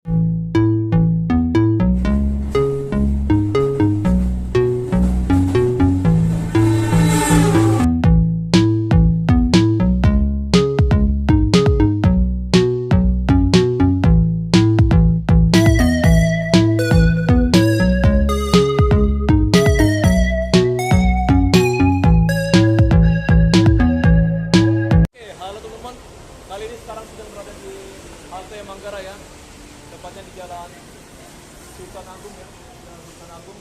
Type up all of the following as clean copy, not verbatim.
Kali ini sekarang sedang berada di halte Manggarai ya, tepatnya di Jalan Sultan Agung ya, Jalan Sultan Agung,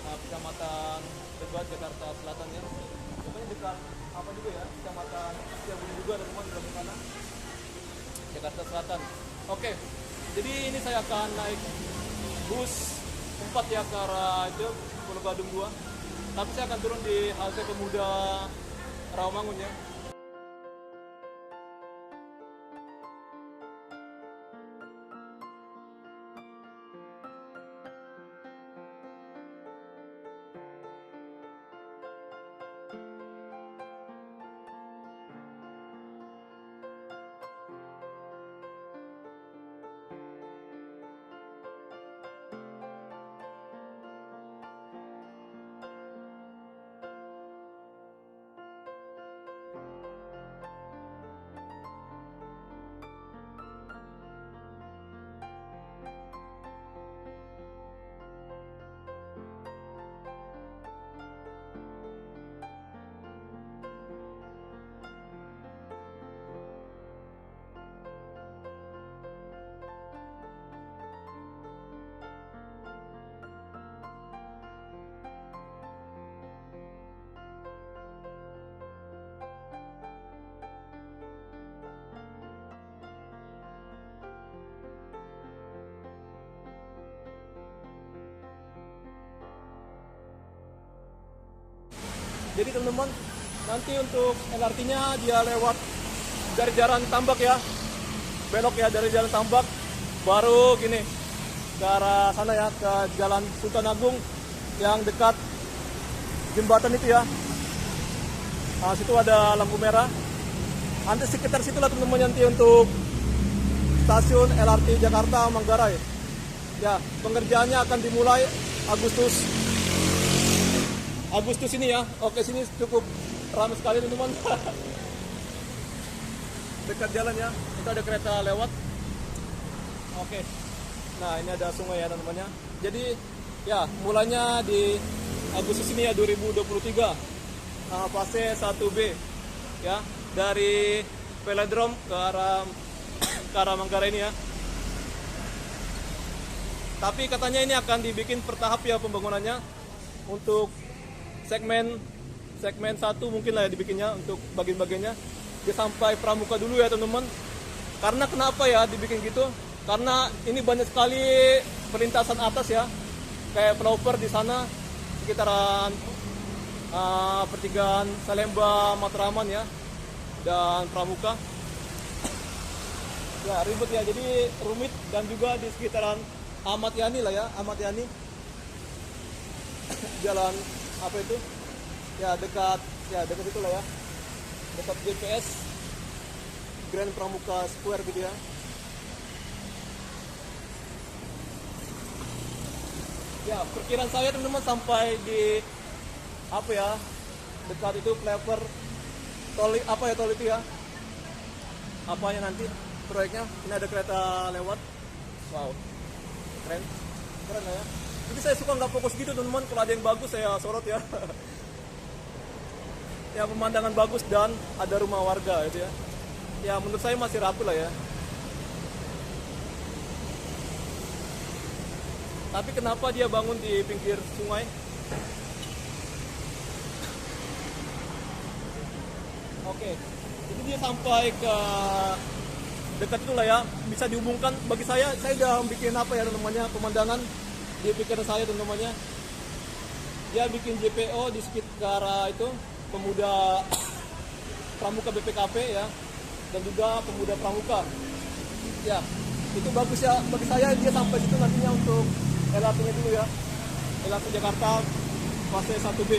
Kecamatan Tebet, Jakarta Selatan ya. Pokoknya dekat apa juga ya, Kecamatan Setiabudi juga teman-teman di sana, Jakarta Selatan. Oke, jadi ini saya akan naik bus 4 ya ke arah itu Pulau Gadung 2. Tapi saya akan turun di halte Pemuda Rawamangun ya. Jadi teman-teman, nanti untuk LRT-nya dia lewat dari Jalan Tambak ya, belok ya dari Jalan Tambak, baru gini ke arah sana ya, ke Jalan Sultan Agung yang dekat jembatan itu ya. Nah, situ ada lampu merah. Nanti sekitar situlah teman-teman nanti untuk stasiun LRT Jakarta Manggarai. Ya, pengerjaannya akan dimulai Agustus ini ya. Oke, sini cukup ramai sekali teman-teman. Dekat jalan ya, itu ada kereta lewat. Oke, nah ini ada sungai ya teman-teman ya. Jadi ya mulanya di Agustus ini ya 2023, fase 1B ya, dari velodrome ke arah Manggarai ini ya. Tapi katanya ini akan dibikin bertahap ya pembangunannya. Untuk segmen 1 mungkin lah ya dibikinnya, untuk bagian-bagiannya dia sampai Pramuka dulu ya teman-teman. Karena kenapa ya dibikin gitu? Karena ini banyak sekali perlintasan atas ya, kayak flyover di sana sekitaran pertigaan Salemba, Matraman ya, dan Pramuka. Ya ribet ya, jadi rumit, dan juga di sekitaran Ahmad Yani lah ya, Ahmad Yani. Jalan apa itu ya, dekat itu lah ya, dekat GPS Grand Pramuka Square gitu ya. Ya perkiraan saya teman-teman sampai di apa ya, dekat itu flyover tol itu ya, apanya nanti proyeknya. Ini ada kereta lewat. Wow, keren lah ya. Jadi saya suka nggak fokus gitu teman-teman, kalau ada yang bagus saya sorot ya. Ya pemandangan bagus dan ada rumah warga gitu ya. Ya menurut saya masih rapi lah ya. Tapi kenapa dia bangun di pinggir sungai? Oke, jadi dia sampai ke dekat itu lah ya, bisa dihubungkan. Bagi saya udah bikin apa ya namanya, pemandangan di pikiran saya teman-temannya. Dia bikin JPO di sekitar itu Pemuda Pramuka BPKP ya, dan juga Pemuda Pramuka ya. Itu bagus ya bagi saya. Dia sampai situ nantinya untuk LRT-nya dulu ya, LRT Jakarta fase 1B.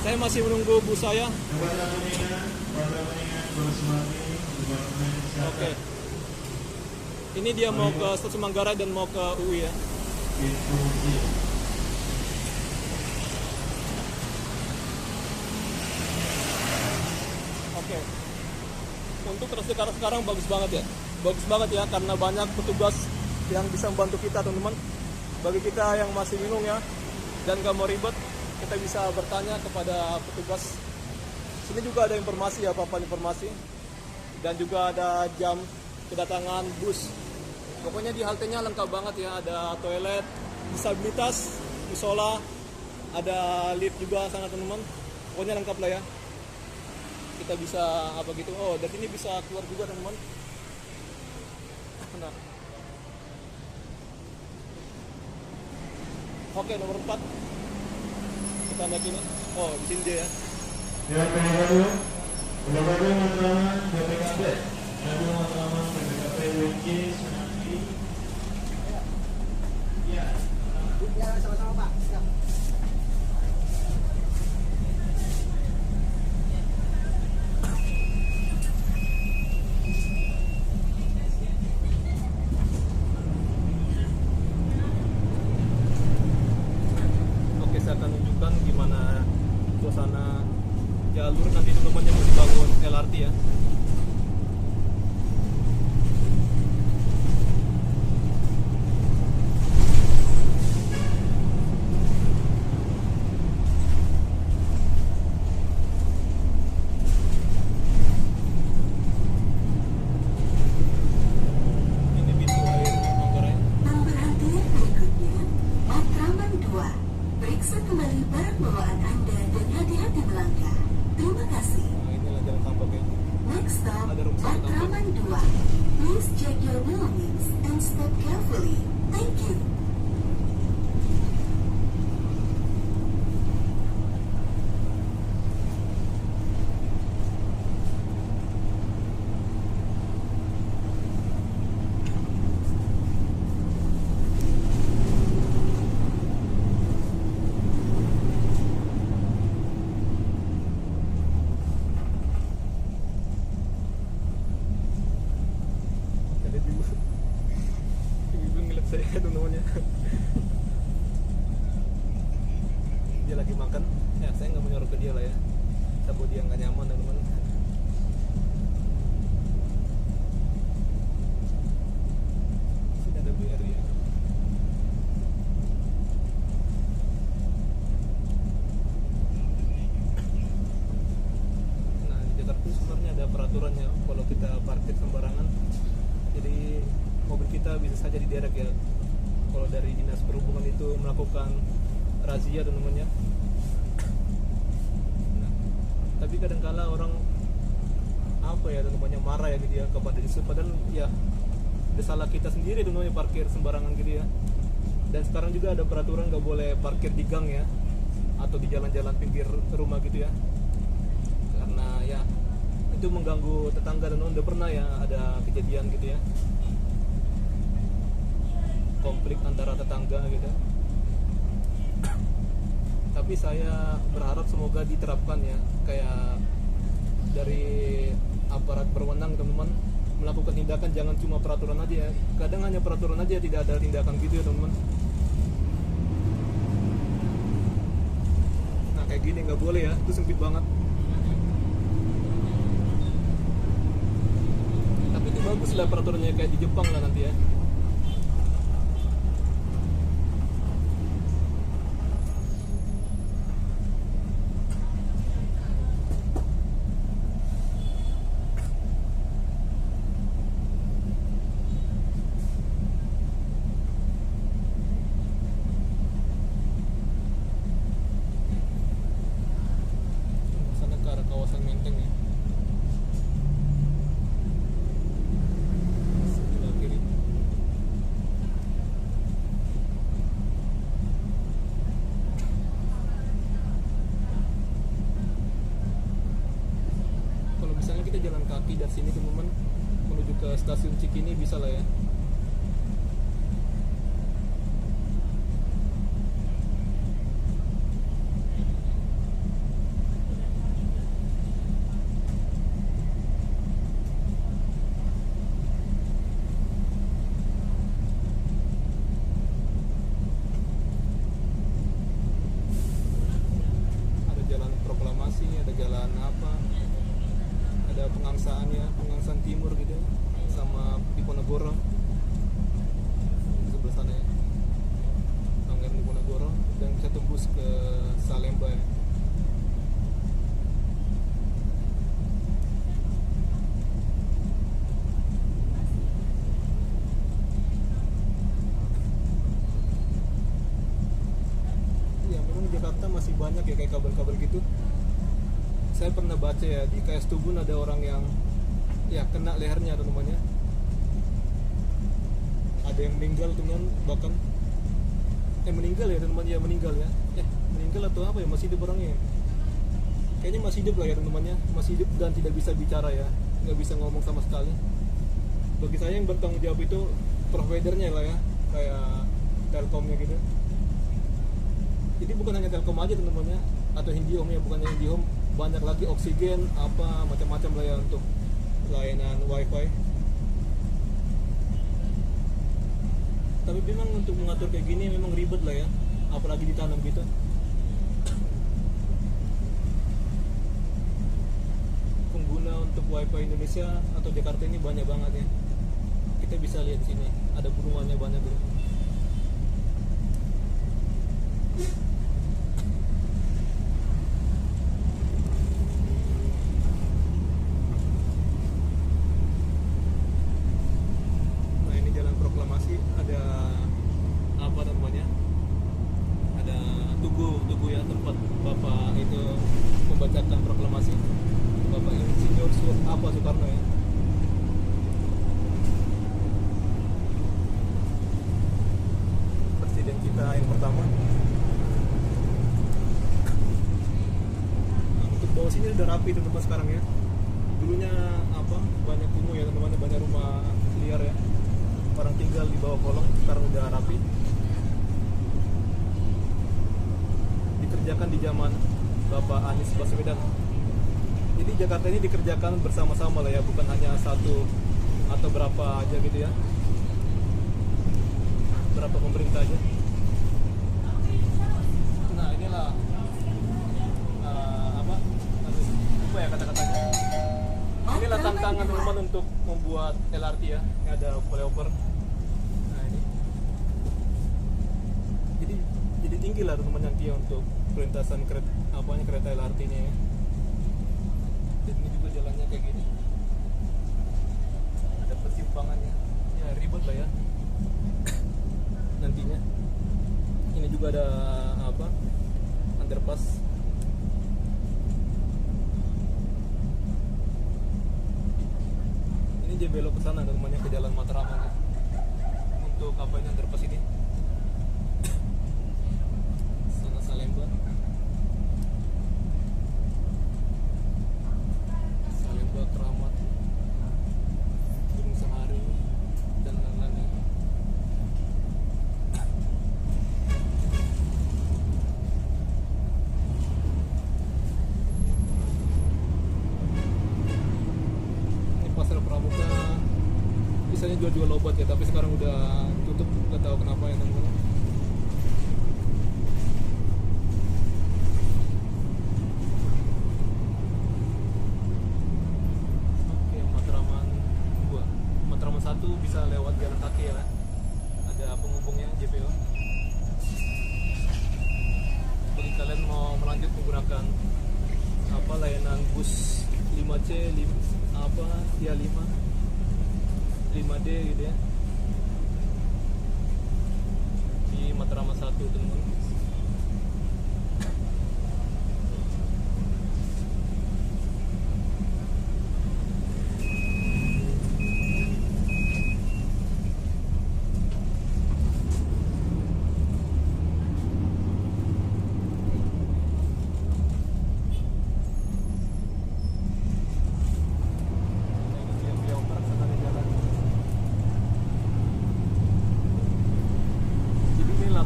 Saya masih menunggu bus saya. Oke. Ini dia mau ke Stasiun Manggarai dan mau ke UI ya. Oke. Untuk Transjakarta sekarang bagus banget ya. Bagus banget ya karena banyak petugas yang bisa membantu kita teman-teman. Bagi kita yang masih bingung ya dan gak mau ribet, kita bisa bertanya kepada petugas. Sini juga ada informasi ya, papan informasi. Dan juga ada jam kedatangan bus. Pokoknya di haltenya lengkap banget ya, ada toilet, disabilitas, musola, ada lift juga sana teman-teman. Pokoknya lengkap lah ya. Kita bisa apa gitu. Oh, dari sini bisa keluar juga teman-teman. Nah. Oke, nomor 4. Kita naik ini. Oh, di sini dia ya. Ya, penyegaran. Penyegaran matraman BPKB. Ada matraman BPKB WC Sunambi. Ya. Ya, sama-sama Pak. Siap. Oke, saya akan tunjukkan gimana suasana jalur nanti teman-teman yang mau dibangun LRT ya. Ini pintu air Manggarai. Pemberhentian berikutnya, Matraman 2. Periksa kembali barang bawaan Anda dan hati-hati melangkah. Terima kasih. Nah, inilah jalan tambak ya. Next stop, Ada rumah sakit Matraman 2. Please check your belongings and step carefully. Thank you. Ada ibu ngeliat saya teman-temannya. Dia lagi makan ya, saya nggak mau nyuruh ke dia lah ya, takut dia nggak nyaman teman-teman. Sini ada BRI ya. Nah, di Jakarta sebenarnya ada peraturannya kalau kita parkir sembarangan, jadi mobil kita bisa saja diderek ya. Kalau dari dinas perhubungan itu melakukan razia teman-teman ya. Nah, tapi kadangkala orang apa ya teman-temannya marah ya gitu ya kepada disuruh, padahal ya udah salah kita sendiri teman-teman parkir sembarangan gitu ya. Dan sekarang juga ada peraturan nggak boleh parkir di gang ya, atau di jalan-jalan pinggir rumah gitu ya, karena ya itu mengganggu tetangga. Dan udah pernah ya ada kejadian gitu ya, konflik antara tetangga gitu. Tapi saya berharap semoga diterapkan ya, kayak dari aparat berwenang teman-teman melakukan tindakan, jangan cuma peraturan aja ya. Kadang hanya peraturan aja, tidak ada tindakan gitu ya teman-teman. Nah kayak gini nggak boleh ya, itu sempit banget. Tapi itu bagus lah peraturannya, kayak di Jepang lah nanti ya. Sana ke arah kawasan Menteng ya. Sebelah kiri. Kalau misalnya kita jalan kaki dari sini teman-teman menuju ke stasiun Cikini bisa lah ya. Diponegoro di sebelah sana ya, Manggarai Diponegoro, dan bisa tembus ke Salemba ya. Ya memang Jakarta masih banyak ya kayak kabel-kabel gitu. Saya pernah baca ya di KS Tubun ada orang yang ya kena lehernya atau namanya, ada yang meninggal teman, bahkan meninggal ya teman, ya meninggal ya, meninggal atau apa ya, masih hidup orangnya, kayaknya masih hidup lah ya teman-temannya, masih hidup dan tidak bisa bicara ya, nggak bisa ngomong sama sekali. Bagi saya yang bertanggung jawab itu providernya lah ya, kayak Telkomnya gitu. Jadi bukan hanya Telkom aja teman-temannya, atau IndiHome ya, bukan hanya IndiHome, banyak lagi Oksigen apa macam-macam lah ya untuk layanan wifi. Tapi memang untuk mengatur kayak gini memang ribet lah ya, apalagi ditanam gitu. Pengguna untuk wifi Indonesia atau Jakarta ini banyak banget ya. Kita bisa lihat di sini ada burungannya banyak tuh. Ada apa namanya, ada tugu ya, tempat Bapak itu membacakan proklamasi, Bapak Insinyur Soekarno ya. Presiden kita yang pertama. Nah, untuk bawah sini udah rapi teman-teman sekarang ya. Dulunya apa, banyak kumuh ya teman-teman, banyak rumah liar ya, orang tinggal di bawah kolong, sekarang udah rapi. Dikerjakan di zaman Bapak Anies Baswedan. Jadi Jakarta ini dikerjakan bersama-sama lah ya, bukan hanya satu atau berapa aja gitu ya, berapa pemerintah aja. Nah inilah apa ya kata-katanya, inilah tantangan teman-teman untuk membuat LRT ya. Ini ada flyover. Nah ini jadi tinggi lah teman-teman nanti ya untuk perlintasan kereta LRT nya ya. Dan ini juga jalannya kayak gini, ada persimpangannya ya, ribet lah ya nantinya. Ini juga ada apa, underpass. Ini dia belok ke sana namanya, ke Jalan Matraman ya. Untuk apa ini underpass ini? Sana Salemba. Salemba, Keramat, Gunung Sahari dan lain-lain. Pasar Pramuka biasanya jual-jual obat ya, tapi sekarang udah tutup, nggak tahu kenapa ya teman-teman. Oke, Matraman 2, Matraman 1 bisa lewat jalan kaki ya, ada penghubungnya JPO. Bagi kalian mau melanjut menggunakan apa layanan bus 5C, 5D gitu ya, di Matraman 1 teman-teman.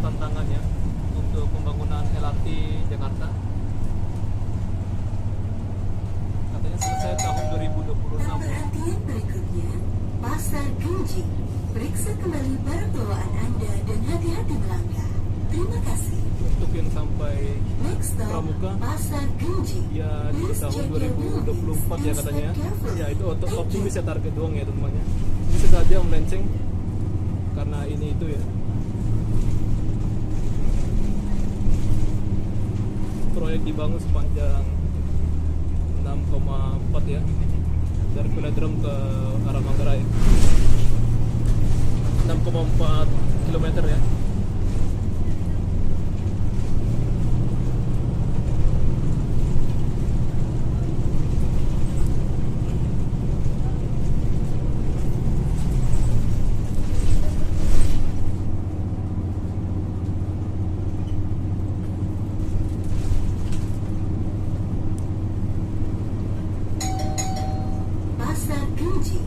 Tantangannya untuk pembangunan LRT Jakarta, katanya selesai tahun 2026. Perhatian berikutnya, Pasar Genjing. Periksa kembali barang bawaan Anda dan hati-hati melangkah. Terima kasih. Untuk yang sampai Next stop, Pramuka Pasar Genjing. ya di tahun 2024 ya katanya ya. Ya itu optimis ya, target doang ya teman-teman ya. bisa saja melenceng karena ini itu ya. Proyek dibangun sepanjang 6,4 ya, dari velodrome ke arah Manggarai, 6,4 kilometer ya. Pasar Genji.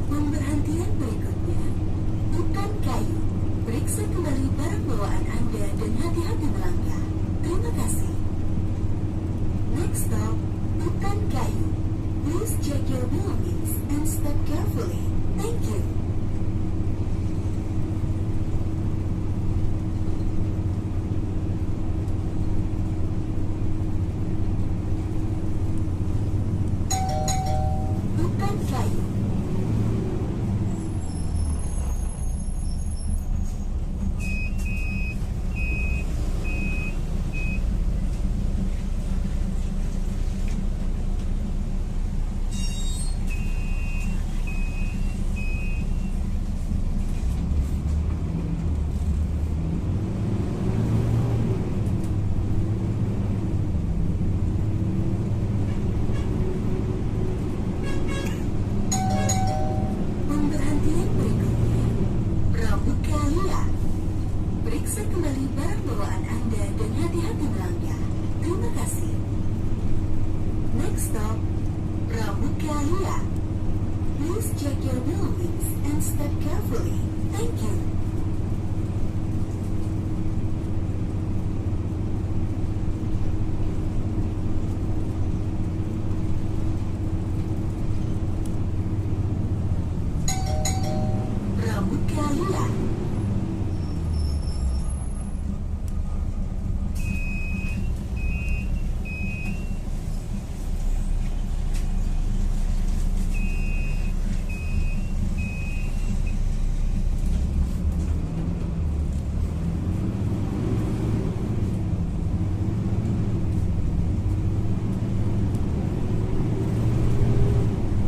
Pemberhentian berikutnya, hutan kayu. Periksa kembali barang bawaan Anda dan hati-hati melangkah. Terima kasih. Next stop, hutan kayu. Please check your belongings and step carefully. Thank you. Hutan kayu. Pemberhentian berikutnya, Pramuka liar. Periksa kembali barang bawaan Anda dan hati-hati melangkah. Terima kasih. Next stop, Pramuka liar. Please check your belongings and step carefully. Thank you. Pramuka liar.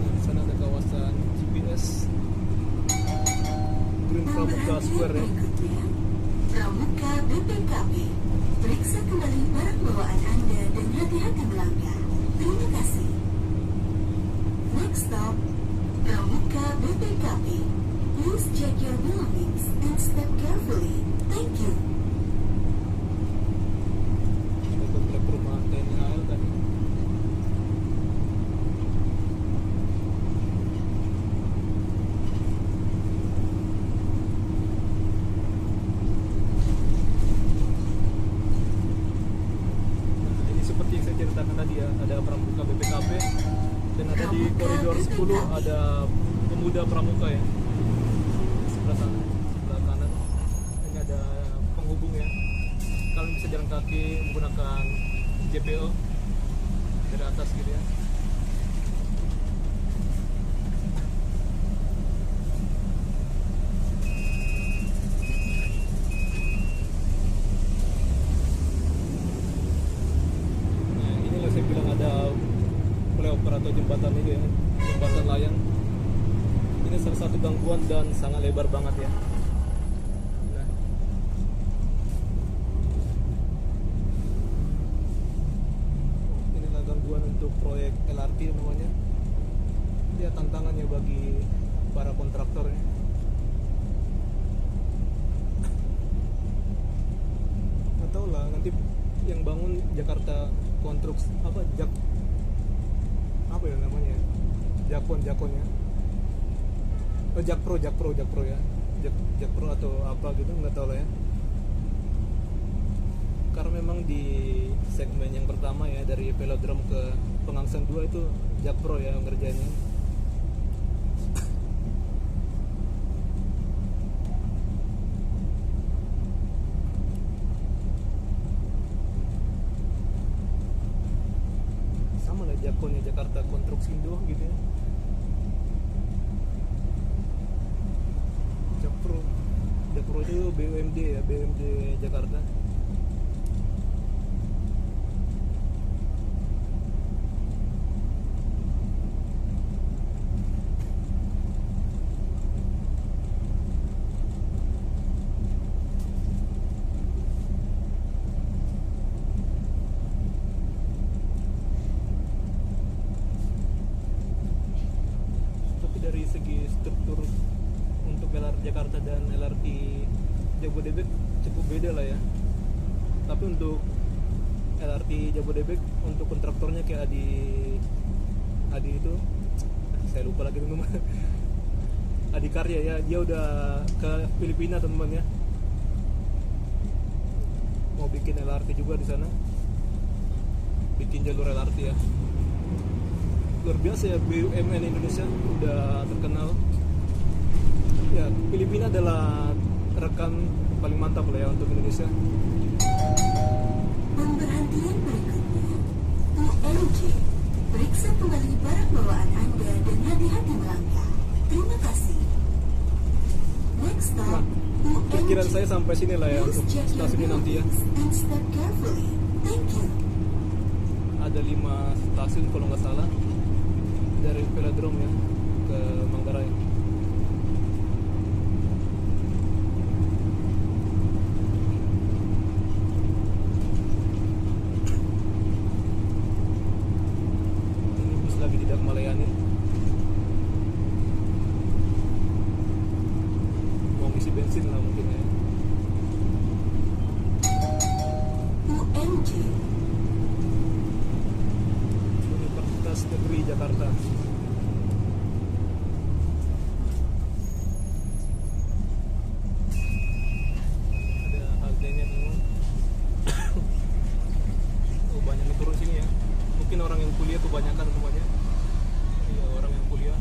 Di sana ada kawasan GPS Green Pramuka Square ya. Berikutnya, Pramuka BPKB. Periksa kembali barang bawaan Anda dan hati-hati melangkah. Terima kasih. Next stop, Pramuka BPKB. Please check your belongings and step carefully. Thank you. Ada komplek perumahan TNI AL tadi. Nah, ini seperti yang saya ceritakan tadi ya, ada Pramuka BPKB dan ada di koridor 10 ada Pemuda Pramuka ya. Sebelah sana, sebelah kanan. Ini ada penghubung ya. Kalian bisa jalan kaki menggunakan JPO dari atas gitu ya. Nah, inilah saya bilang ada flyover atau jembatan ini ya, jembatan layang. Ini salah satu gangguan dan sangat lebar banget ya. Nah, inilah gangguan untuk proyek LRT namanya. Dia tantangannya bagi para kontraktor ya. Nggak tahu lah nanti yang bangun Jakarta konstruksi apa apa ya namanya ya? Jakonnya Jakpro ya, Jakpro atau apa gitu, nggak tahu lah ya. Karena memang di segmen yang pertama ya, dari velodrome ke Pegangsaan 2 itu Jakpro ya ngerjainnya. Sama lah Jakonnya Jakarta Konstruksi Indo gitu ya. Jakpro itu BUMD ya, BUMD Jakarta. Tapi dari segi struktur untuk LRT Jakarta dan LRT Jabodebek cukup beda lah ya. Tapi untuk LRT Jabodebek untuk kontraktornya kayak Adi itu, saya lupa lagi namanya, Adi Karya ya, dia udah ke Filipina teman-teman ya, mau bikin LRT juga di sana, bikin jalur LRT ya. Luar biasa ya, BUMN Indonesia udah terkenal ya. Filipina adalah rekan paling mantap lah ya untuk Indonesia. Pemberhentian berikutnya, UMJ. Periksa kembali barang bawaan Anda dan hati-hati melangkah. Terima kasih. Next stop, UMJ. Pikiran saya sampai sini lah ya Please untuk check your stasiun ini nanti ya. belongings and step carefully. Thank you. Ada 5 stasiun kalau nggak salah dari velodrome ya ke Manggarai. Ini bus lagi tidak melayani, mau ngisi bensin lah mungkin ya. UMJ. Universitas Negeri Jakarta. Ada haltenya teman. Oh, banyak yang turun sini ya. Mungkin orang yang kuliah kebanyakan semuanya. Iya, orang yang kuliah.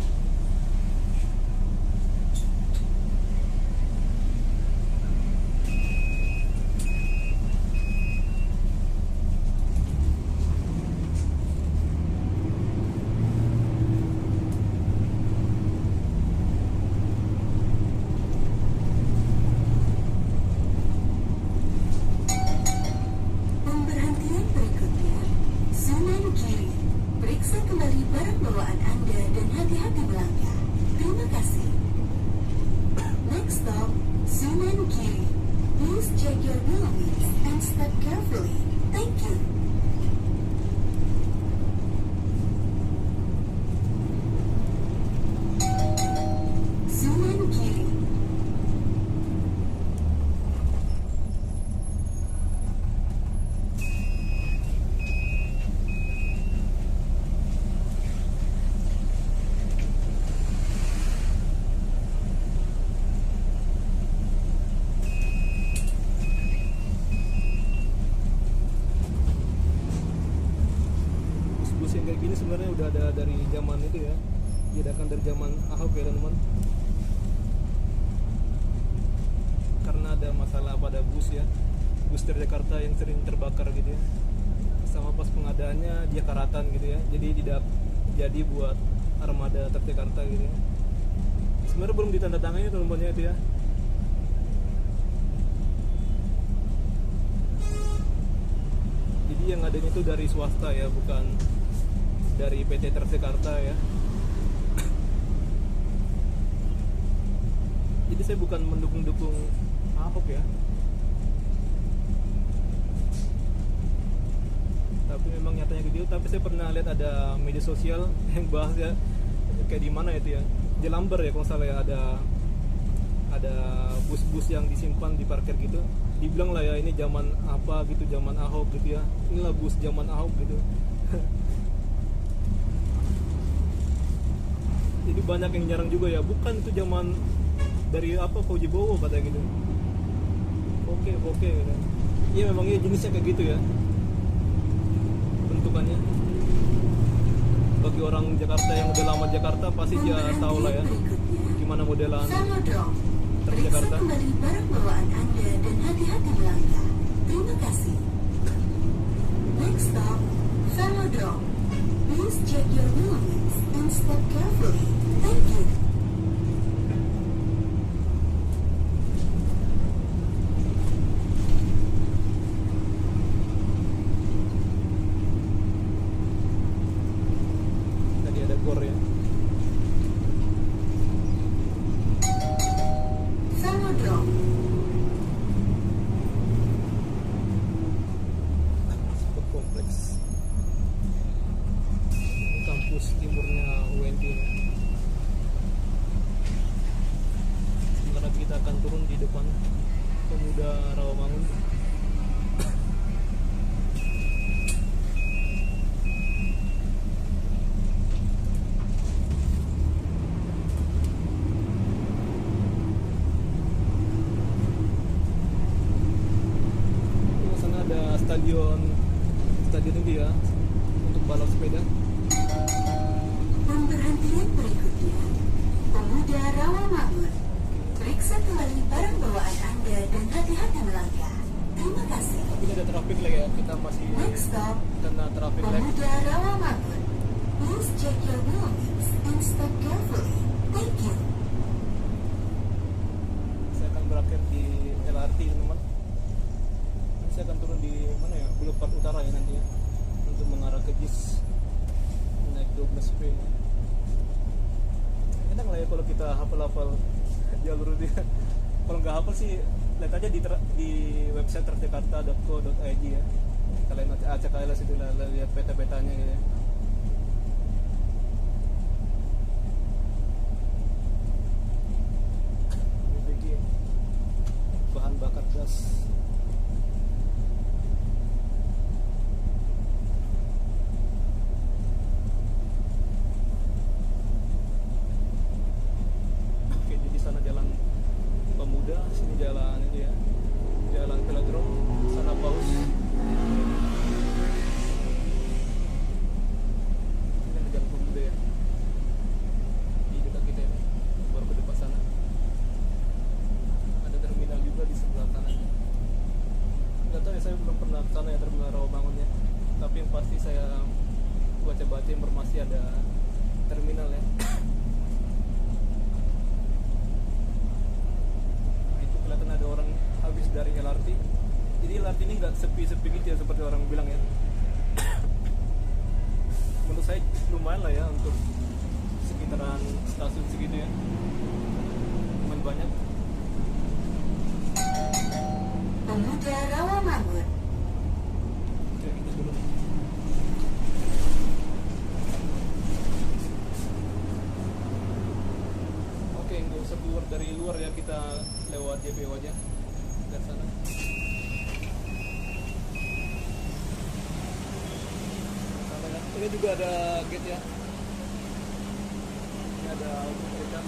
Pemberhentian berikutnya, Sunan Giri. Periksa kembali barang bawaan Anda dan hati-hati melangkah. Terima kasih. Next stop, Sunan Giri. Please check your belongings and step carefully. Thank you. Sunan Giri. Bus yang kayak gini sebenarnya udah ada dari zaman itu ya, diadakan dari zaman Ahok ya teman-teman. Karena ada masalah pada bus ya, bus dari Jakarta yang sering terbakar gitu ya, sama pas pengadaannya dia karatan gitu ya, jadi tidak jadi buat armada Jakarta gitu ya. Sebenarnya belum ditandatangani teman-teman ya itu ya. Jadi yang ada itu dari swasta ya, bukan dari PT Transjakarta ya. Jadi saya bukan mendukung Ahok ya, tapi memang nyatanya gitu. Tapi saya pernah lihat ada media sosial yang bahas ya, kayak di mana itu ya, di Lamber ya kalau salah ya, ada ada bus-bus yang disimpan di parkir gitu. Dibilang lah ya ini zaman apa gitu, zaman Ahok gitu ya. Inilah bus zaman Ahok gitu. Jadi banyak yang nyerang juga ya, bukan itu zaman dari apa Fauji Bowo katanya gitu. Oke gitu. Iya memang iya jenisnya kayak gitu ya bentukannya. Bagi orang Jakarta yang udah lama di Jakarta pasti dia tahu lah ya gimana modelan Velodrome. truk Periksa Jakarta. kembali barang bawaan Anda dan hati-hati melangkah. Terima kasih. Next stop, Velodrome. Please check your belongings and step carefully. Thank you. Tadi ada gor ya. Velodrome. Super kompleks. Ini kampus timurnya UNJ ya. Sementara kita akan turun di depan Pemuda Rawamangun. Di sana ada stadion ini ya untuk balap sepeda. Pemberhentian berikutnya, Pemuda Rawamangun. Periksa kembali barang bawaan Anda dan hati-hati melangkah. Terima kasih. Ini ada traffic lagi ya, kita masih Next stop, kena traffic light. Pemuda Rawamangun. Please check your belongings and step carefully. Thank you. Saya akan berakhir di LRT teman-teman. Nanti saya akan turun di mana ya, Boulevard Utara ya nanti ya, untuk mengarah ke JIS naik 12B. Enak lah ya kalau kita hafal-hafal jalur dia. Kalau nggak hafal sih lihat aja di website transjakarta.co.id ya. Kalian acak aja situ lah, lihat peta-petanya gitu ya. BBG bahan bakar gas. Oke, jadi sana jalan Pemuda, sini jalan itu ya, jalan Velodrome, sana Paus. Ini kan jalan Pemuda ya, di dekat kita ini, baru ke depan sana. Ada terminal juga di sebelah kanan. Nggak tahu ya, saya belum pernah ke sana ya, terminal Rawamangun ya. Tapi yang pasti saya baca-baca informasi ada terminal ya. Nah, itu kelihatan ada orang habis dari LRT. Jadi LRT ini nggak sepi-sepi gitu ya seperti orang bilang ya. Menurut saya lumayan lah ya untuk sekitaran stasiun segitu ya. Lumayan banyak. Pemuda Rawamangun. Oke, kita turun. Oke, nggak usah keluar dari luar ya, kita lewat JPO aja dari sana. Ini juga ada gate ya. Ini ada kereta.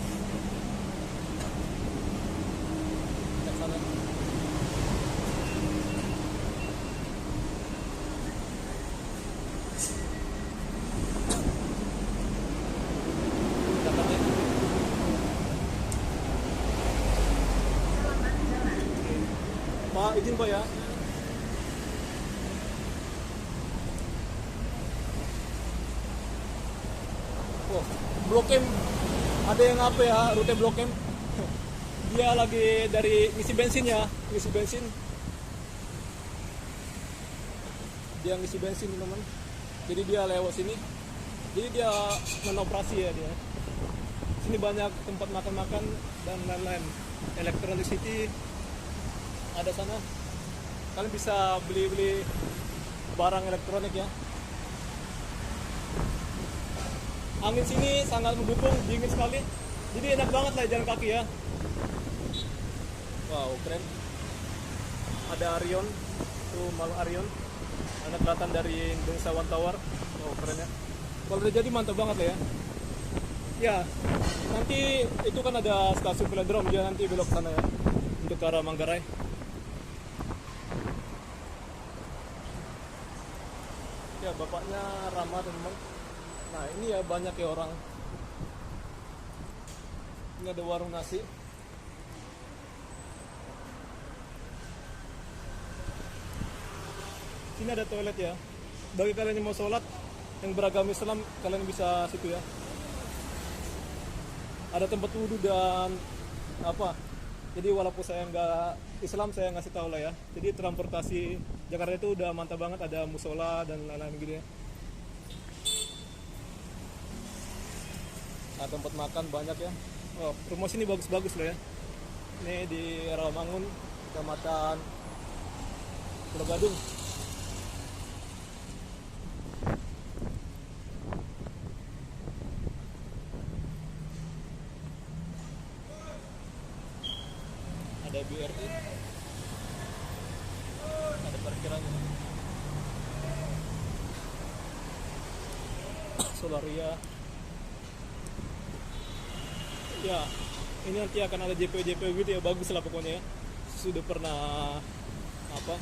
Dari sana. Pak, izin Pak ya. Oh, Blok M. Ada yang apa ya, rute Blok M. Dia lagi dari ngisi bensin ya, ngisi bensin. Dia ngisi bensin teman. Jadi dia lewat sini. Jadi dia menoperasi ya dia. Sini banyak tempat makan-makan dan lain-lain. Electronic City ada sana. Kalian bisa beli-beli barang elektronik ya. Angin sini sangat mendukung, dingin sekali. Jadi enak banget lah jalan kaki ya. Wow, keren. Ada Arion, tuh malu Arion. Ada kelihatan dari Bangsawan Tower. Wow, keren ya. Kalau udah jadi mantap banget lah ya. Ya, nanti itu kan ada stasiun velodrome, dia nanti belok ke sana ya, untuk ke arah Manggarai. Ya, bapaknya ramah teman-teman. Nah, ini ya banyak ya orang. Ini ada warung nasi. Sini ada toilet ya. Bagi kalian yang mau sholat, yang beragama Islam, kalian bisa situ ya. Ada tempat wudhu dan apa. Jadi walaupun saya nggak Islam, saya ngasih tahu lah ya. Jadi transportasi Jakarta itu udah mantap banget, ada musola dan lain-lain gitu ya. Nah, tempat makan banyak ya. Oh, rumah sini bagus-bagus lah ya. Ini di Rawamangun, Kecamatan Pulau Gadung. Ada BRT, ada parkirannya, Solaria. Ya, ini nanti akan ada JP gitu ya, bagus lah pokoknya ya. Sudah pernah apa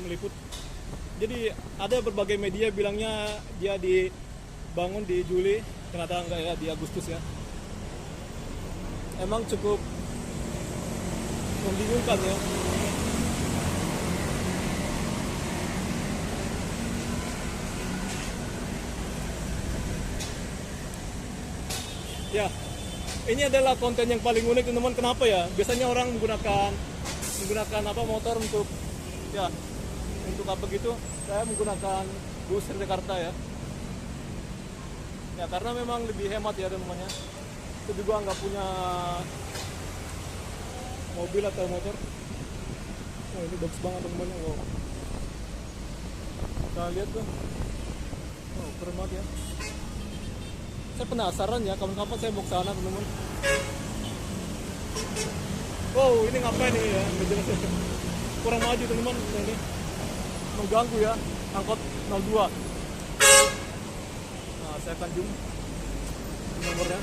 meliput. Jadi ada berbagai media bilangnya dia dibangun di Juli, ternyata enggak ya, di Agustus ya. Emang cukup membingungkan ya. Ya, ini adalah konten yang paling unik teman-teman. Kenapa ya? Biasanya orang menggunakan apa motor untuk ya untuk apa gitu. Saya menggunakan bus Jakarta ya. Ya karena memang lebih hemat ya teman-teman ya. Itu juga nggak punya mobil atau motor. Oh, ini bagus banget teman-teman. Wow. Kita lihat tuh. Oh, keren banget ya. Saya penasaran ya, kapan-kapan saya mau ke sana teman-teman. Wow, ini ngapain ini ya? Kurang maju teman-teman ini. Mengganggu ya, angkot 02. Nah, saya akan zoom nomornya.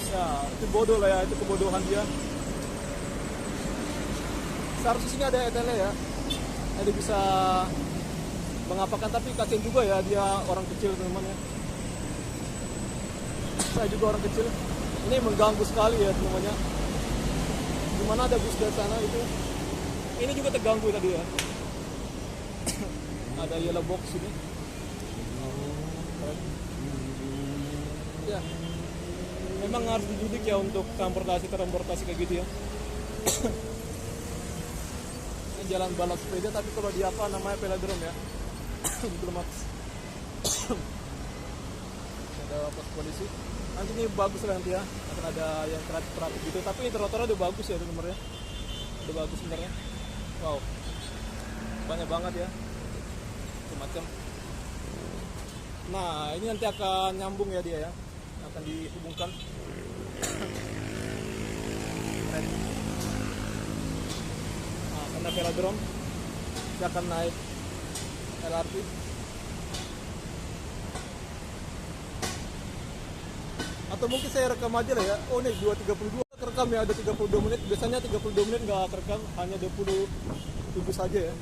Ya, itu bodoh lah ya, itu kebodohan dia. Seharusnya sini ada ETL ya. Ada bisa mengapakan, tapi kasihan juga ya, dia orang kecil teman-teman ya. Saya juga orang kecil. Ini mengganggu sekali ya teman-teman ya. Gimana ada bus dari sana itu. Ini juga terganggu tadi ya. Ada yellow box ini. Ya. Memang harus dididik ya untuk transportasi kayak gitu ya. Ini jalan balap sepeda, tapi kalau di apa namanya velodrome ya. Diplomat. Ada pos polisi. Nanti ini bagus lah nanti ya. Akan ada yang terapi gitu. Tapi ini trotoar udah bagus ya nomornya. Udah bagus sebenarnya. Wow. Banyak banget ya. Macam. Nah, ini nanti akan nyambung ya dia ya. Akan dihubungkan. Nah, karena velodrome dia akan naik LRT. Atau mungkin saya rekam aja lah ya. Oh nih 2.32 kerekam ya, ada 32 menit. Biasanya 32 menit nggak kerekam, hanya 27 saja ya.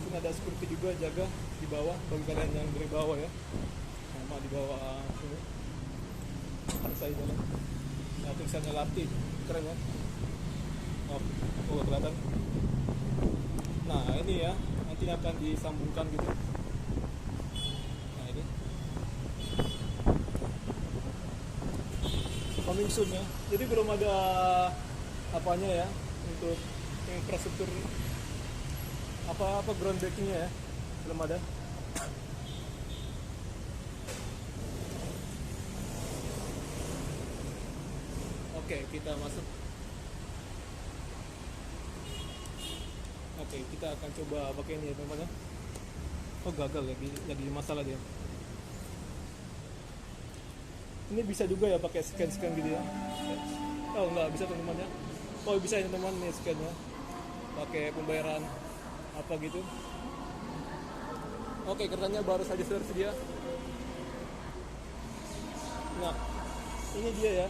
Sini ada security juga jaga di bawah, bagi kalian yang dari bawah ya. Sama di bawah sini. Saya jalan. Nah, tulisan LRT, keren ya. Oh, kelihatan. Nah, ini ya, nanti akan disambungkan gitu. Nah, ini. Coming soon ya. Jadi belum ada apanya ya untuk infrastruktur apa groundbreakingnya ya. Belum ada. Oke, kita masuk. Nah, Oke, kita akan coba pakai ini ya teman-teman ya. Oh gagal lagi masalah dia. Ini bisa juga ya pakai scan gitu ya. Oh nggak bisa teman-teman ya. Oh bisa ya teman-teman nih scan-nya. Pakai pembayaran apa gitu. Oke, kertasnya baru saja tersedia. Nah, ini dia ya.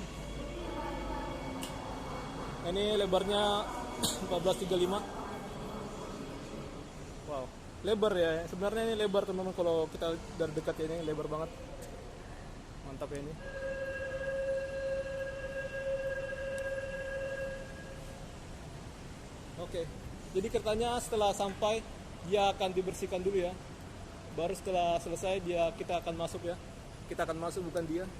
Ini lebarnya 1435. Wow, lebar ya. Sebenarnya ini lebar teman-teman, kalau kita dari dekat ya, ini lebar banget. Mantap ya ini. Oke, jadi kertasnya setelah sampai dia akan dibersihkan dulu ya. Baru setelah selesai kita akan masuk ya. Kita akan masuk, bukan dia.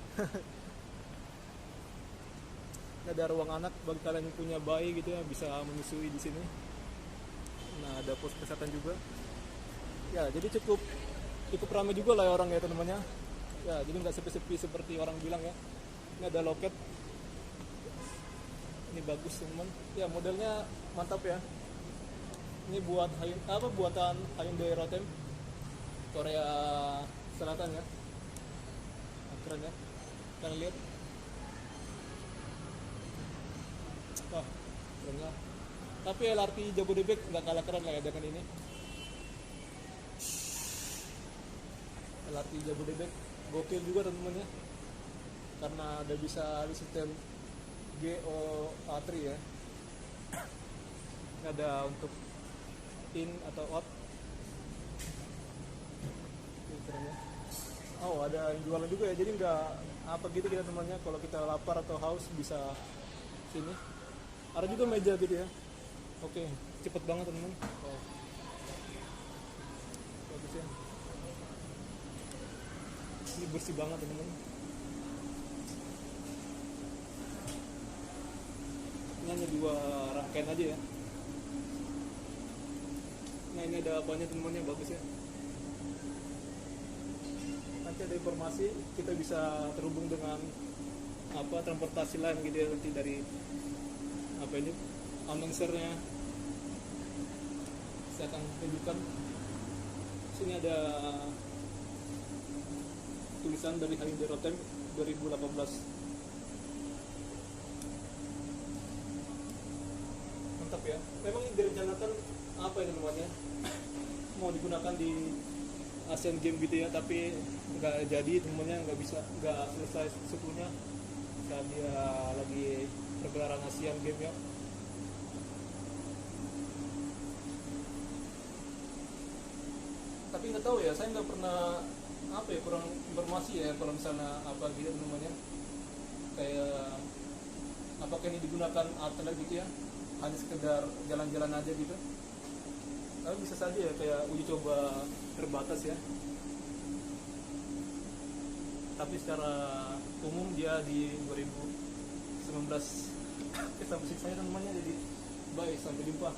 Ini ada ruang anak bagi kalian yang punya bayi gitu ya, bisa menyusui di sini. Nah, ada pos kesehatan juga. Ya, jadi cukup ramai juga lah ya orang ya teman-teman ya. Ya, jadi nggak sepi-sepi seperti orang bilang ya. Ini ada loket. Ini bagus teman-teman. Ya, modelnya mantap ya. Ini buatan Hyundai Rotem Korea Selatan ya. Keren ya. Kalian lihat. Wah, keren lah. Tapi LRT Jabodebek nggak kalah keren lah ya dengan ini. LRT Jabodebek gokil juga teman-teman ya. Karena ada bisa di sistem GOA3 ya. Ini ada untuk in atau out. Ini keren ya. Oh, ada yang jualan juga ya. Jadi nggak apa gitu kita temannya, kalau kita lapar atau haus bisa sini. Ada juga meja gitu ya. Oke, cepet banget teman-teman. Oh. Bagus ya. Ini bersih banget teman-teman. Ini hanya 2 rangkaian aja ya. Nah, ini ada apanya teman-teman, bagus ya. Nanti ada informasi, kita bisa terhubung dengan transportasi lain gitu ya, nanti dari ini announcernya saya akan tunjukkan. Sini ada tulisan dari Hyundai Rotem 2018. Mantap ya. Memang ini direncanakan ini namanya mau digunakan di Asian Games gitu ya, tapi nggak jadi temennya, nggak selesai sepenuhnya saat dia lagi pergelaran Asian Games ya. Tapi nggak tahu ya, saya nggak pernah kurang informasi ya kalau misalnya gitu namanya, kayak apakah ini digunakan atlet gitu ya, hanya sekedar jalan-jalan aja gitu. Tapi bisa saja ya kayak uji coba terbatas ya. Tapi secara umum dia di 2019. Kita musik saya namanya, jadi bye, sampai jumpa.